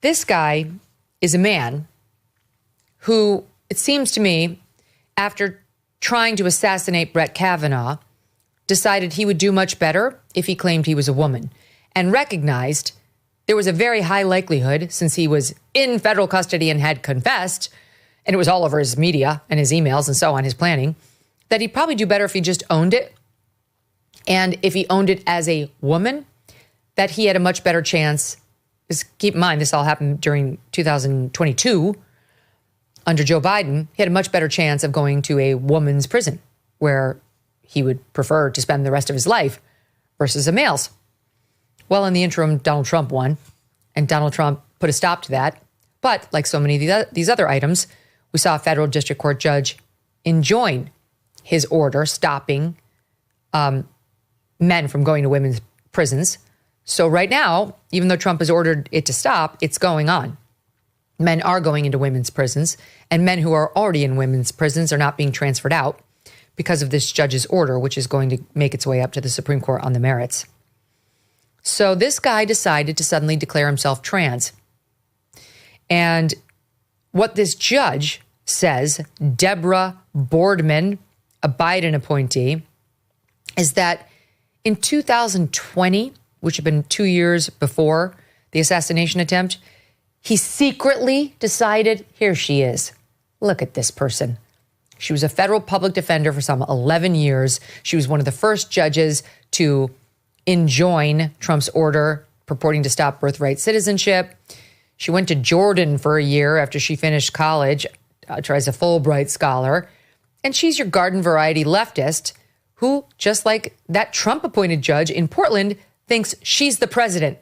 This guy is a man who, it seems to me, after trying to assassinate Brett Kavanaugh, decided he would do much better if he claimed he was a woman, and recognized there was a very high likelihood, since he was in federal custody and had confessed, and it was all over his media and his emails and so on, his planning, that he'd probably do better if he just owned it. And if he owned it as a woman, that he had a much better chance. Because keep in mind, this all happened during 2022 under Joe Biden. He had a much better chance of going to a woman's prison where he would prefer to spend the rest of his life versus a male's. Well, in the interim, Donald Trump won, and Donald Trump put a stop to that. But like so many of these other items, we saw a federal district court judge enjoin his order stopping men from going to women's prisons. So right now, even though Trump has ordered it to stop, it's going on. Men are going into women's prisons, and men who are already in women's prisons are not being transferred out because of this judge's order, which is going to make its way up to the Supreme Court on the merits. So this guy decided to suddenly declare himself trans. And what this judge says, Deborah Boardman, a Biden appointee, is that in 2020, which had been 2 years before the assassination attempt, he secretly decided, here she is. Look at this person. She was a federal public defender for some 11 years. She was one of the first judges to enjoin Trump's order purporting to stop birthright citizenship. She went to Jordan for a year after she finished college, as a Fulbright scholar. And she's your garden variety leftist who, just like that Trump-appointed judge in Portland, thinks she's the president.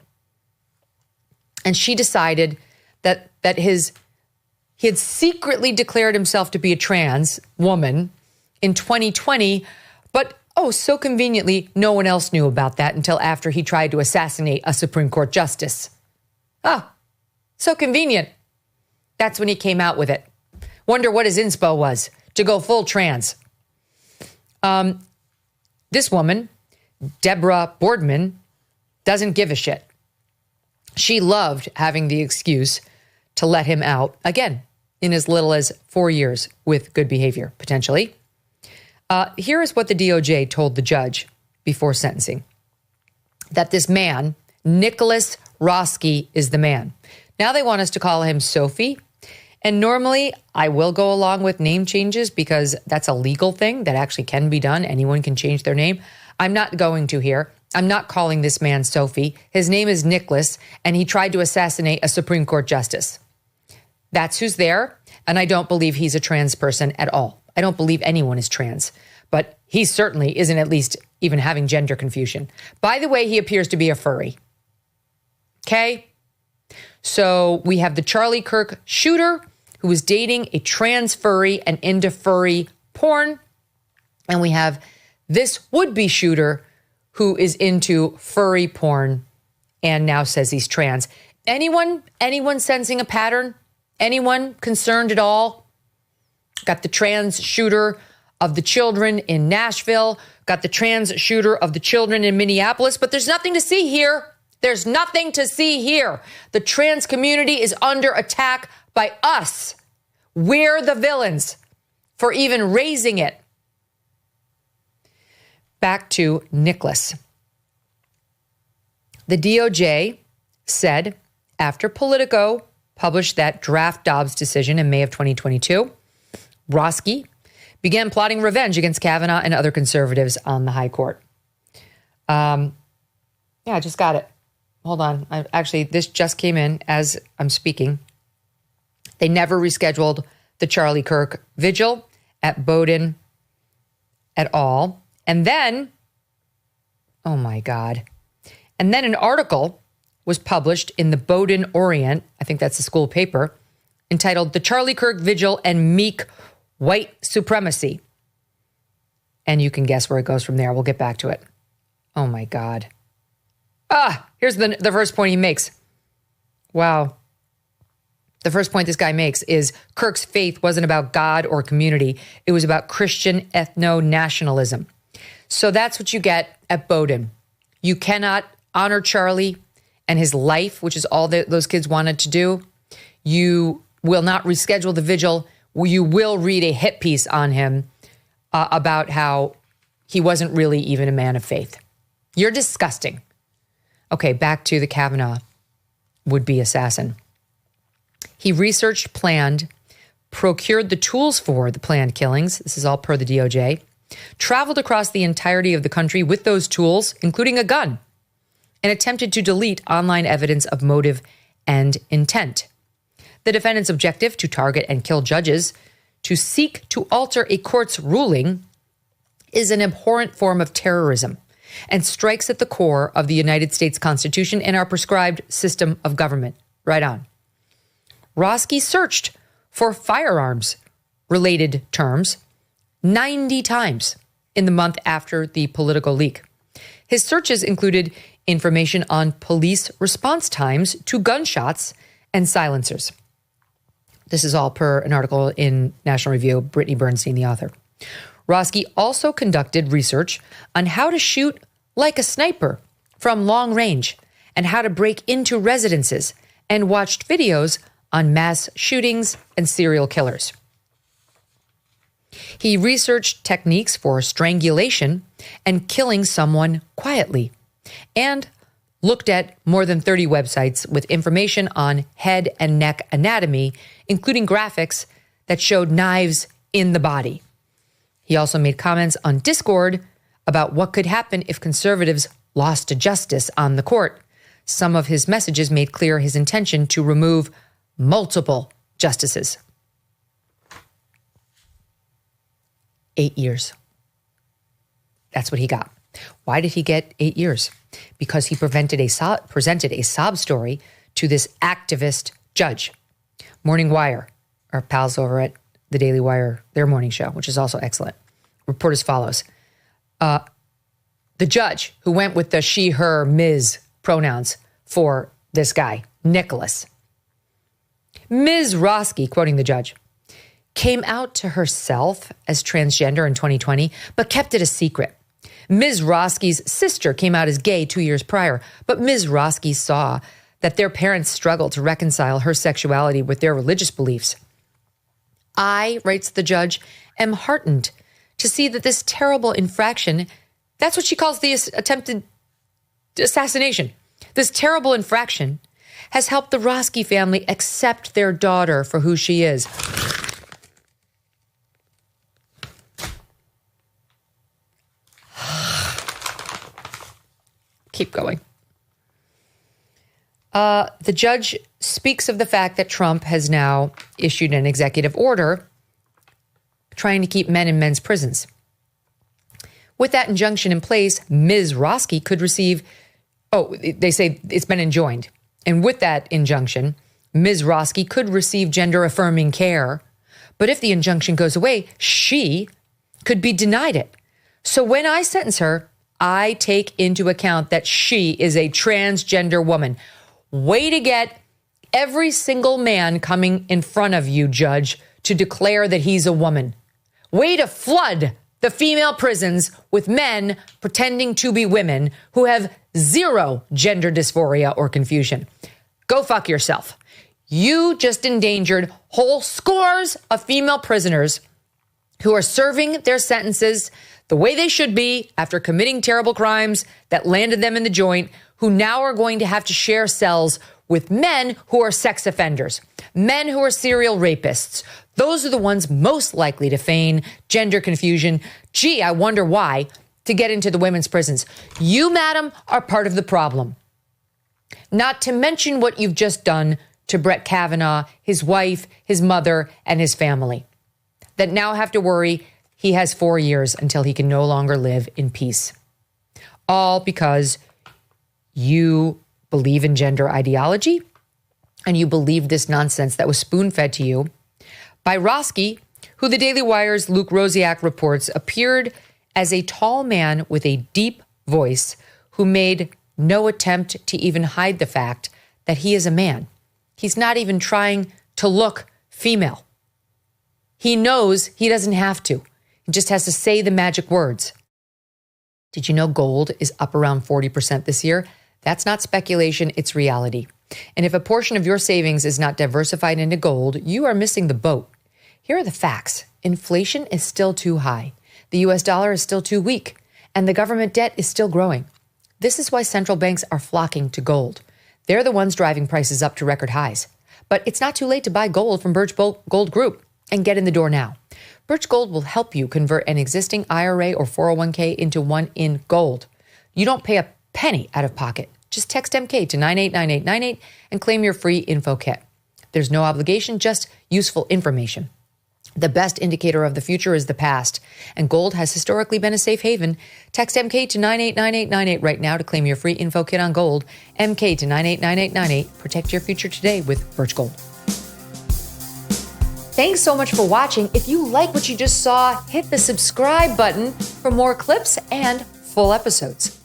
And she decided that he had secretly declared himself to be a trans woman in 2020, but so conveniently, no one else knew about that until after he tried to assassinate a Supreme Court justice. So convenient. That's when he came out with it. Wonder what his inspo was to go full trans. This woman, Deborah Boardman, doesn't give a shit. She loved having the excuse to let him out, again, in as little as 4 years with good behavior, potentially. Here is what the DOJ told the judge before sentencing. That this man, Nicholas Roski, is the man. Now they want us to call him Sophie. And normally I will go along with name changes because that's a legal thing that actually can be done. Anyone can change their name. I'm not going to here. I'm not calling this man Sophie. His name is Nicholas, and he tried to assassinate a Supreme Court justice. That's who's there, and I don't believe he's a trans person at all. I don't believe anyone is trans, but he certainly isn't at least even having gender confusion. By the way, he appears to be a furry. Okay? So we have the Charlie Kirk shooter who was dating a trans furry and into furry porn. And we have this would-be shooter who is into furry porn and now says he's trans. Anyone sensing a pattern? Anyone concerned at all? Got the trans shooter of the children in Nashville, got the trans shooter of the children in Minneapolis, but there's nothing to see here. There's nothing to see here. The trans community is under attack by us. We're the villains for even raising it. Back to Nicholas. The DOJ said after Politico published that draft Dobbs decision in May of 2022, Roski began plotting revenge against Kavanaugh and other conservatives on the high court. I just got it. Hold on. This just came in as I'm speaking. They never rescheduled the Charlie Kirk vigil at Bowdoin at all. And then, oh my God. And then an article was published in the Bowdoin Orient, I think that's the school paper, entitled The Charlie Kirk Vigil and Meek White Supremacy. And you can guess where it goes from there. We'll get back to it. Oh my God. Here's the first point he makes. Wow. The first point this guy makes is Kirk's faith wasn't about God or community. It was about Christian ethno-nationalism. So that's what you get at Bowdoin. You cannot honor Charlie and his life, which is all that those kids wanted to do, you will not reschedule the vigil. You will read a hit piece on him about how he wasn't really even a man of faith. You're disgusting. Okay, back to the Kavanaugh would-be assassin. He researched, planned, procured the tools for the planned killings. This is all per the DOJ. Traveled across the entirety of the country with those tools, including a gun, and attempted to delete online evidence of motive and intent. The defendant's objective, to target and kill judges, to seek to alter a court's ruling, is an abhorrent form of terrorism and strikes at the core of the United States Constitution and our prescribed system of government. Right on. Roski searched for firearms-related terms 90 times in the month after the political leak. His searches included information on police response times to gunshots and silencers. This is all per an article in National Review, Brittany Bernstein, the author. Roski also conducted research on how to shoot like a sniper from long range and how to break into residences, and watched videos on mass shootings and serial killers. He researched techniques for strangulation and killing someone quietly, and looked at more than 30 websites with information on head and neck anatomy, including graphics that showed knives in the body. He also made comments on Discord about what could happen if conservatives lost to justice on the court. Some of his messages made clear his intention to remove multiple justices. 8 years. That's what he got. Why did he get 8 years? Because he presented a sob story to this activist judge. Morning Wire, our pals over at the Daily Wire, their morning show, which is also excellent, report as follows. The judge who went with the she, her, Ms. pronouns for this guy, Nicholas. Ms. Roski, quoting the judge, came out to herself as transgender in 2020, but kept it a secret. Ms. Roski's sister came out as gay 2 years prior, but Ms. Roski saw that their parents struggled to reconcile her sexuality with their religious beliefs. I, writes the judge, am heartened to see that this terrible infraction, that's what she calls the attempted assassination, this terrible infraction has helped the Roski family accept their daughter for who she is. Keep going. The judge speaks of the fact that Trump has now issued an executive order trying to keep men in men's prisons. With that injunction in place, Ms. Roski could receive, they say it's been enjoined. And with that injunction, Ms. Roski could receive gender-affirming care. But if the injunction goes away, she could be denied it. So when I sentence her, I take into account that she is a transgender woman. Way to get every single man coming in front of you, judge, to declare that he's a woman. Way to flood the female prisons with men pretending to be women who have zero gender dysphoria or confusion. Go fuck yourself. You just endangered whole scores of female prisoners who are serving their sentences the way they should be after committing terrible crimes that landed them in the joint, who now are going to have to share cells with men who are sex offenders, men who are serial rapists. Those are the ones most likely to feign gender confusion. Gee, I wonder why, to get into the women's prisons. You, madam, are part of the problem. Not to mention what you've just done to Brett Kavanaugh, his wife, his mother, and his family, that now have to worry he has 4 years until he can no longer live in peace. All because you believe in gender ideology and you believe this nonsense that was spoon-fed to you by Roski, who the Daily Wire's Luke Rosiak reports appeared as a tall man with a deep voice who made no attempt to even hide the fact that he is a man. He's not even trying to look female. He knows he doesn't have to. He just has to say the magic words. Did you know gold is up around 40% this year? That's not speculation, it's reality. And if a portion of your savings is not diversified into gold, you are missing the boat. Here are the facts. Inflation is still too high. The US dollar is still too weak. And the government debt is still growing. This is why central banks are flocking to gold. They're the ones driving prices up to record highs. But it's not too late to buy gold from Birch Gold Group and get in the door now. Birch Gold will help you convert an existing IRA or 401k into one in gold. You don't pay a penny out of pocket. Just text MK to 989898 and claim your free info kit. There's no obligation, just useful information. The best indicator of the future is the past, and gold has historically been a safe haven. Text MK to 989898 right now to claim your free info kit on gold. MK to 989898. Protect your future today with Birch Gold. Thanks so much for watching. If you like what you just saw, hit the subscribe button for more clips and full episodes.